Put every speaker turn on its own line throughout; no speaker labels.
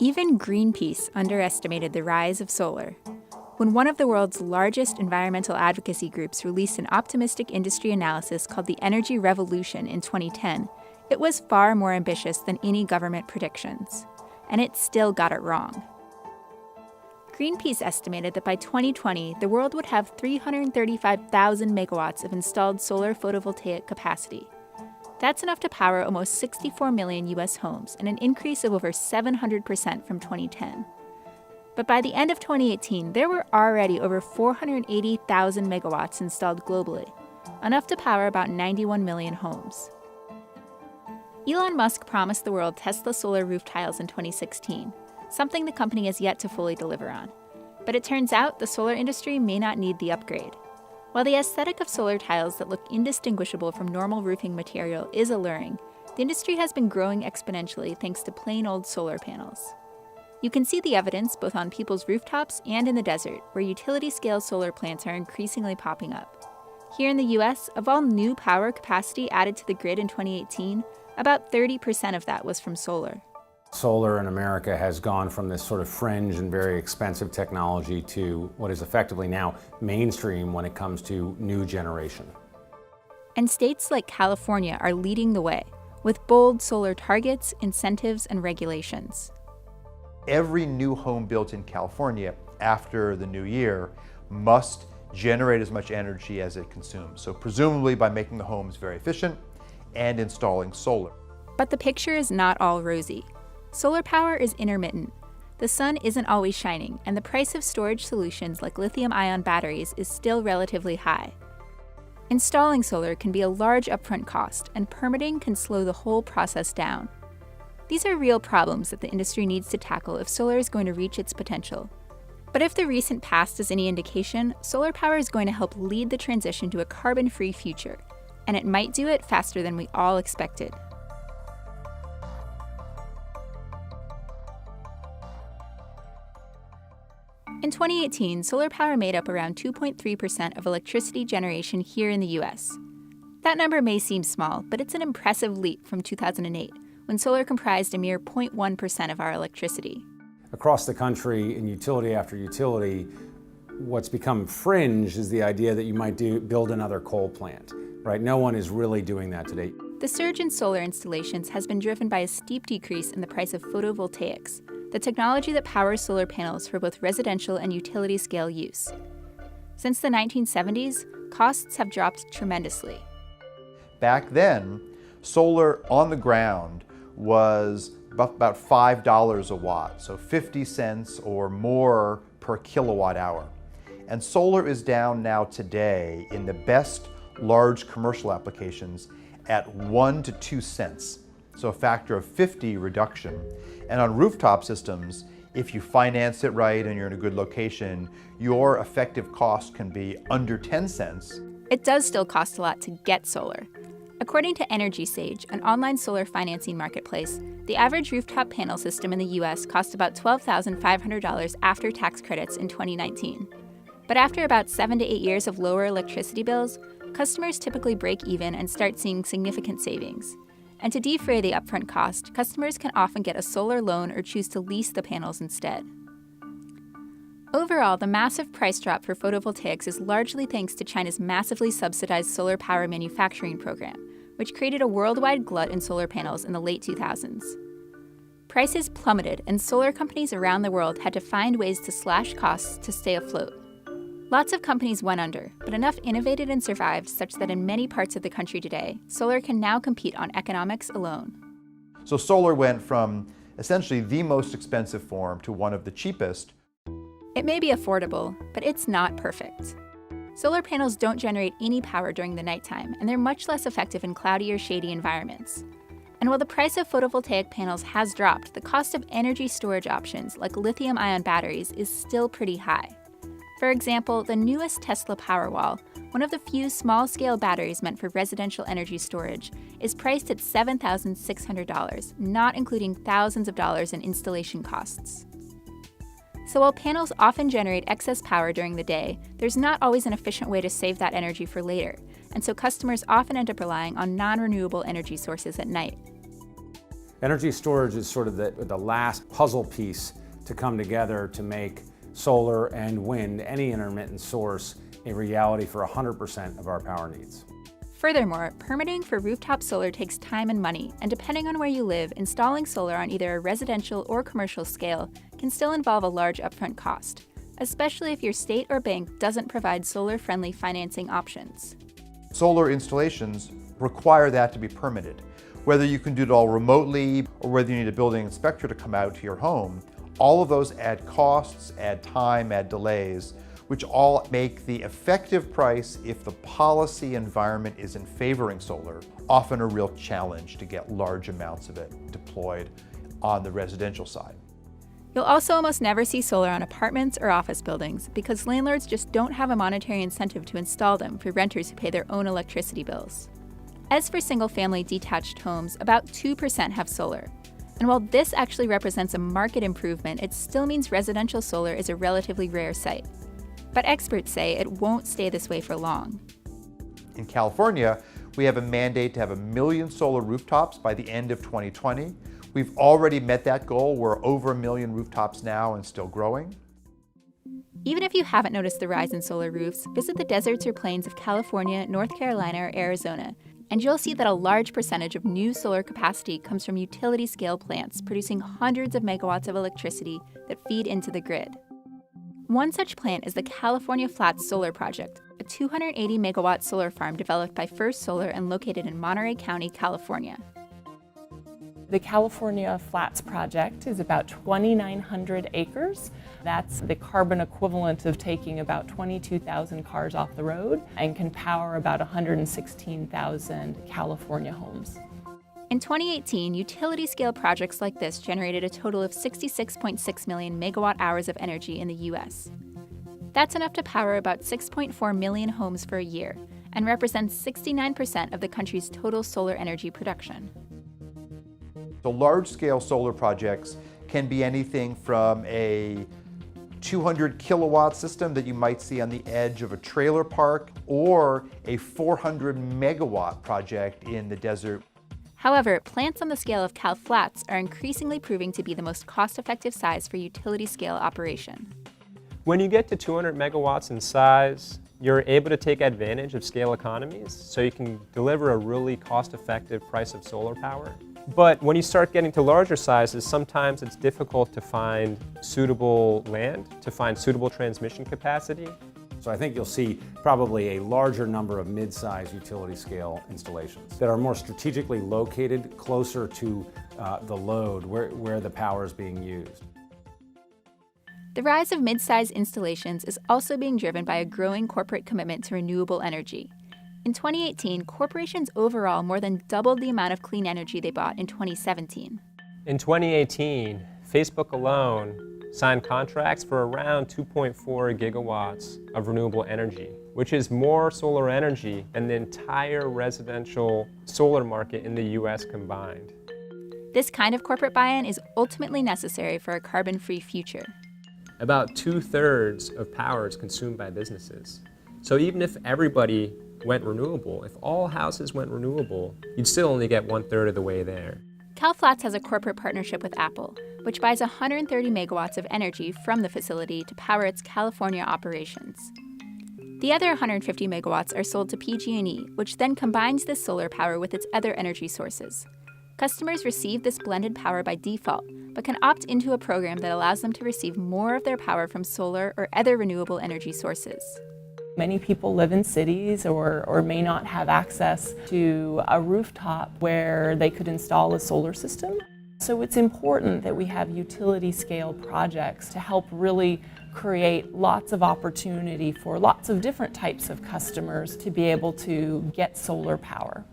Even Greenpeace underestimated the rise of solar. When one of the world's largest environmental advocacy groups released an optimistic industry analysis called the Energy Revolution in 2010, it was far more ambitious than any government predictions. And it still got it wrong. Greenpeace estimated that by 2020, the world would have 335,000 megawatts of installed solar photovoltaic capacity. That's enough to power almost 64 million U.S. homes, and an increase of over 700% from 2010. But by the end of 2018, there were already over 480,000 megawatts installed globally, enough to power about 91 million homes. Elon Musk promised the world Tesla solar roof tiles in 2016, something the company has yet to fully deliver on. But it turns out the solar industry may not need the upgrade. While the aesthetic of solar tiles that look indistinguishable from normal roofing material is alluring, the industry has been growing exponentially thanks to plain old solar panels. You can see the evidence both on people's rooftops and in the desert, where utility-scale solar plants are increasingly popping up. Here in the US, of all new power capacity added to the grid in 2018, about 30% of that was from solar.
Solar in America has gone from this sort of fringe and very expensive technology to what is effectively now mainstream when it comes to new generation.
And states like California are leading the way, with bold solar targets, incentives, and regulations.
Every new home built in California after the new year must generate as much energy as it consumes. So presumably by making the homes very efficient and installing solar.
But the picture is not all rosy. Solar power is intermittent. The sun isn't always shining, and the price of storage solutions like lithium-ion batteries is still relatively high. Installing solar can be a large upfront cost, and permitting can slow the whole process down. These are real problems that the industry needs to tackle if solar is going to reach its potential. But if the recent past is any indication, solar power is going to help lead the transition to a carbon-free future, and it might do it faster than we all expected. In 2018, solar power made up around 2.3% of electricity generation here in the US. That number may seem small, but it's an impressive leap from 2008, when solar comprised a mere 0.1% of our electricity.
Across the country, in utility after utility, what's become fringe is the idea that you might build another coal plant, right? No one is really doing that today.
The surge in solar installations has been driven by a steep decrease in the price of photovoltaics, the technology that powers solar panels for both residential and utility-scale use. Since the 1970s, costs have dropped tremendously.
Back then, solar on the ground was about $5 a watt, so 50 cents or more per kilowatt hour. And solar is down now today in the best large commercial applications at 1 to 2 cents, so a factor of 50 reduction. And on rooftop systems, if you finance it right and you're in a good location, your effective cost can be under 10 cents.
It does still cost a lot to get solar. According to EnergySage, an online solar financing marketplace, the average rooftop panel system in the US cost about $12,500 after tax credits in 2019. But after about 7 to 8 years of lower electricity bills, customers typically break even and start seeing significant savings. And to defray the upfront cost, customers can often get a solar loan or choose to lease the panels instead. Overall, the massive price drop for photovoltaics is largely thanks to China's massively subsidized solar power manufacturing program, which created a worldwide glut in solar panels in the late 2000s. Prices plummeted, and solar companies around the world had to find ways to slash costs to stay afloat. Lots of companies went under, but enough innovated and survived such that in many parts of the country today, solar can now compete on economics alone.
So solar went from essentially the most expensive form to one of the cheapest.
It may be affordable, but it's not perfect. Solar panels don't generate any power during the nighttime, and they're much less effective in cloudy or shady environments. And while the price of photovoltaic panels has dropped, the cost of energy storage options like lithium-ion batteries is still pretty high. For example, the newest Tesla Powerwall, one of the few small-scale batteries meant for residential energy storage, is priced at $7,600, not including thousands of dollars in installation costs. So while panels often generate excess power during the day, there's not always an efficient way to save that energy for later, and so customers often end up relying on non-renewable energy sources at night.
Energy storage is sort of the last puzzle piece to come together to make solar and wind, any intermittent source, a reality for 100% of our power needs.
Furthermore, permitting for rooftop solar takes time and money, and depending on where you live, installing solar on either a residential or commercial scale can still involve a large upfront cost, especially if your state or bank doesn't provide solar-friendly financing options.
Solar installations require that to be permitted. Whether you can do it all remotely or whether you need a building inspector to come out to your home, all of those add costs, add time, add delays, which all make the effective price, if the policy environment is in favoring solar, often a real challenge to get large amounts of it deployed on the residential side.
You'll also almost never see solar on apartments or office buildings because landlords just don't have a monetary incentive to install them for renters who pay their own electricity bills. As for single-family detached homes, about 2% have solar. And while this actually represents a market improvement, it still means residential solar is a relatively rare sight. But experts say it won't stay this way for long.
In California, we have a mandate to have 1 million solar rooftops by the end of 2020. We've already met that goal. We're over 1 million rooftops now and still growing.
Even if you haven't noticed the rise in solar roofs, visit the deserts or plains of California, North Carolina, or Arizona, and you'll see that a large percentage of new solar capacity comes from utility-scale plants producing hundreds of megawatts of electricity that feed into the grid. One such plant is the California Flats Solar Project, a 280-megawatt solar farm developed by First Solar and located in Monterey County, California.
The California Flats project is about 2,900 acres. That's the carbon equivalent of taking about 22,000 cars off the road and can power about 116,000 California homes.
In 2018, utility-scale projects like this generated a total of 66.6 million megawatt-hours of energy in the U.S. That's enough to power about 6.4 million homes for a year and represents 69% of the country's total solar energy production.
So large-scale solar projects can be anything from a 200 kilowatt system that you might see on the edge of a trailer park or a 400 megawatt project in the desert.
However, plants on the scale of Cal Flats are increasingly proving to be the most cost-effective size for utility-scale operation.
When you get to 200 megawatts in size, you're able to take advantage of scale economies, so you can deliver a really cost-effective price of solar power. But when you start getting to larger sizes, sometimes it's difficult to find suitable land, to find suitable transmission capacity.
So I think you'll see probably a larger number of mid-size utility-scale installations that are more strategically located closer to the load, where the power is being used.
The rise of mid-size installations is also being driven by a growing corporate commitment to renewable energy. In 2018, corporations overall more than doubled the amount of clean energy they bought in 2017.
In 2018, Facebook alone signed contracts for around 2.4 gigawatts of renewable energy, which is more solar energy than the entire residential solar market in the US combined.
This kind of corporate buy-in is ultimately necessary for a carbon-free future.
About 2/3 of power is consumed by businesses. So even if everybody went renewable, if all houses went renewable, you'd still only get 1/3 of the way there.
Cal Flats has a corporate partnership with Apple, which buys 130 megawatts of energy from the facility to power its California operations. The other 150 megawatts are sold to PG&E, which then combines this solar power with its other energy sources. Customers receive this blended power by default, but can opt into a program that allows them to receive more of their power from solar or other renewable energy sources.
Many people live in cities or may not have access to a rooftop where they could install a solar system. So it's important that we have utility scale projects to help really create lots of opportunity for lots of different types of customers to be able to get solar power.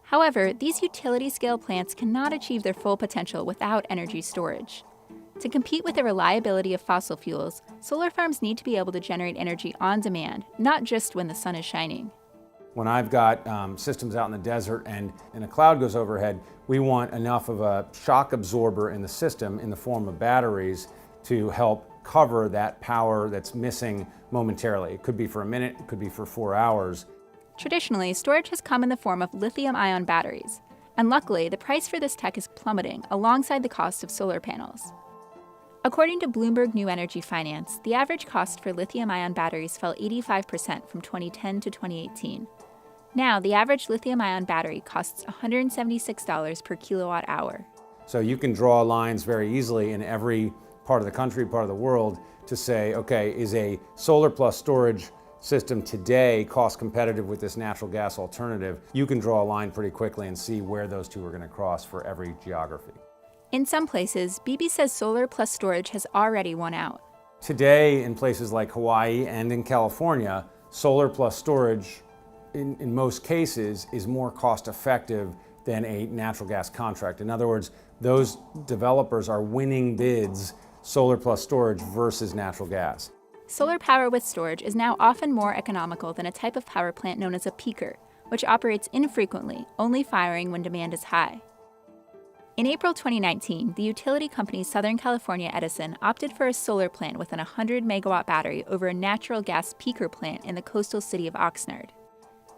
However, these utility scale plants cannot achieve their full potential without energy storage. To compete with the reliability of fossil fuels, solar farms need to be able to generate energy on demand, not just when the sun is shining.
When I've got systems out in the desert and a cloud goes overhead, we want enough of a shock absorber in the system in the form of batteries to help cover that power that's missing momentarily. It could be for a minute, it could be for 4 hours.
Traditionally, storage has come in the form of lithium-ion batteries. Unluckily, the price for this tech is plummeting alongside the cost of solar panels. According to Bloomberg New Energy Finance, the average cost for lithium-ion batteries fell 85% from 2010 to 2018. Now, the average lithium-ion battery costs $176 per kilowatt hour.
So you can draw lines very easily in every part of the country, part of the world, to say, okay, is a solar plus storage system today cost competitive with this natural gas alternative? You can draw a line pretty quickly and see where those two are going to cross for every geography.
In some places, Beebe says solar plus storage has already won out.
Today, in places like Hawaii and in California, solar plus storage, in most cases, is more cost effective than a natural gas contract. In other words, those developers are winning bids, solar plus storage versus natural gas.
Solar power with storage is now often more economical than a type of power plant known as a peaker, which operates infrequently, only firing when demand is high. In April 2019, the utility company Southern California Edison opted for a solar plant with an 100-megawatt battery over a natural gas peaker plant in the coastal city of Oxnard.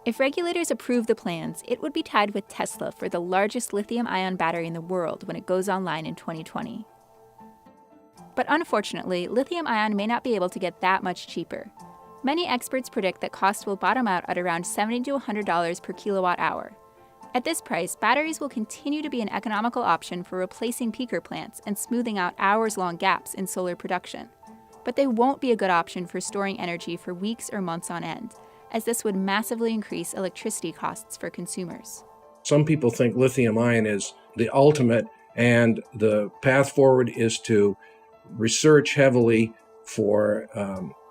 If regulators approve the plans, it would be tied with Tesla for the largest lithium-ion battery in the world when it goes online in 2020. But unfortunately, lithium-ion may not be able to get that much cheaper. Many experts predict that costs will bottom out at around $70 to $100 per kilowatt hour. At this price, batteries will continue to be an economical option for replacing peaker plants and smoothing out hours-long gaps in solar production. But they won't be a good option for storing energy for weeks or months on end, as this would massively increase electricity costs for consumers.
Some people think lithium-ion is the ultimate, and the path forward is to research heavily for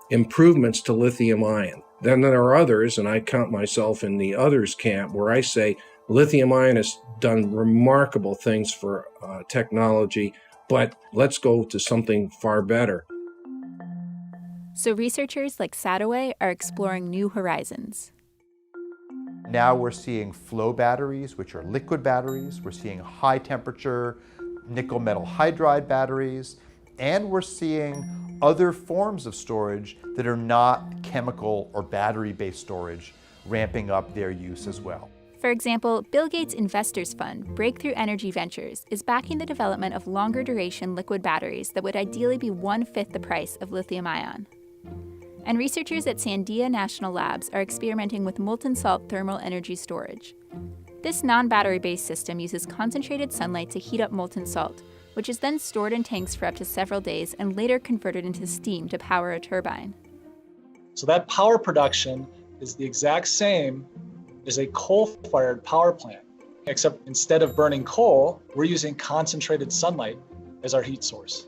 improvements to lithium-ion. Then there are others, and I count myself in the others camp, where I say lithium-ion has done remarkable things for technology, but let's go to something far better.
So researchers like Sadoway are exploring new horizons.
Now we're seeing flow batteries, which are liquid batteries. We're seeing high temperature nickel metal hydride batteries. And we're seeing other forms of storage that are not chemical or battery-based storage ramping up their use as well.
For example, Bill Gates' investors fund, Breakthrough Energy Ventures, is backing the development of longer duration liquid batteries that would ideally be 1/5 the price of lithium-ion. And researchers at Sandia National Labs are experimenting with molten salt thermal energy storage. This non-battery-based system uses concentrated sunlight to heat up molten salt, which is then stored in tanks for up to several days and later converted into steam to power a turbine.
So that power production is the exact same as a coal-fired power plant, except instead of burning coal, we're using concentrated sunlight as our heat source.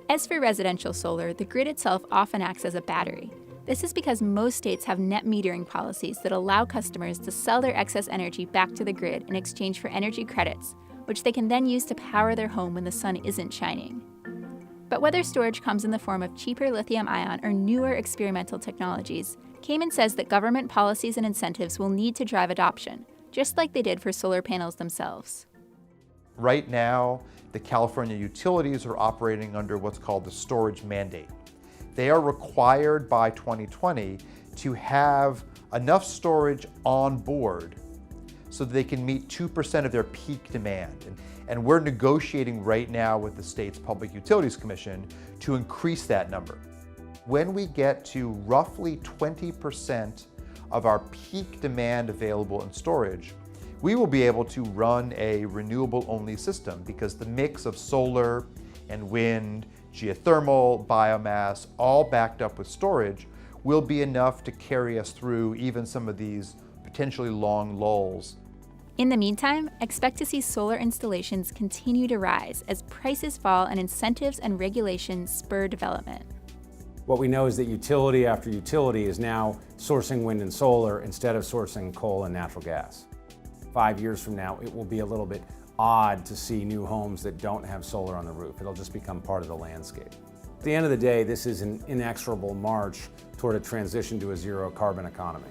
As for residential solar, the grid itself often acts as a battery. This is because most states have net metering policies that allow customers to sell their excess energy back to the grid in exchange for energy credits, which they can then use to power their home when the sun isn't shining. But whether storage comes in the form of cheaper lithium-ion or newer experimental technologies, Cayman says that government policies and incentives will need to drive adoption, just like they did for solar panels themselves.
Right now, the California utilities are operating under what's called the storage mandate. They are required by 2020 to have enough storage on board so that they can meet 2% of their peak demand. And we're negotiating right now with the state's Public Utilities Commission to increase that number. When we get to roughly 20% of our peak demand available in storage, we will be able to run a renewable-only system because the mix of solar and wind, geothermal, biomass, all backed up with storage, will be enough to carry us through even some of these potentially long lulls.
In the meantime, expect to see solar installations continue to rise as prices fall and incentives and regulations spur development.
What we know is that utility after utility is now sourcing wind and solar instead of sourcing coal and natural gas. 5 years from now, it will be a little bit odd to see new homes that don't have solar on the roof. It'll just become part of the landscape. At the end of the day, this is an inexorable march toward a transition to a zero carbon economy.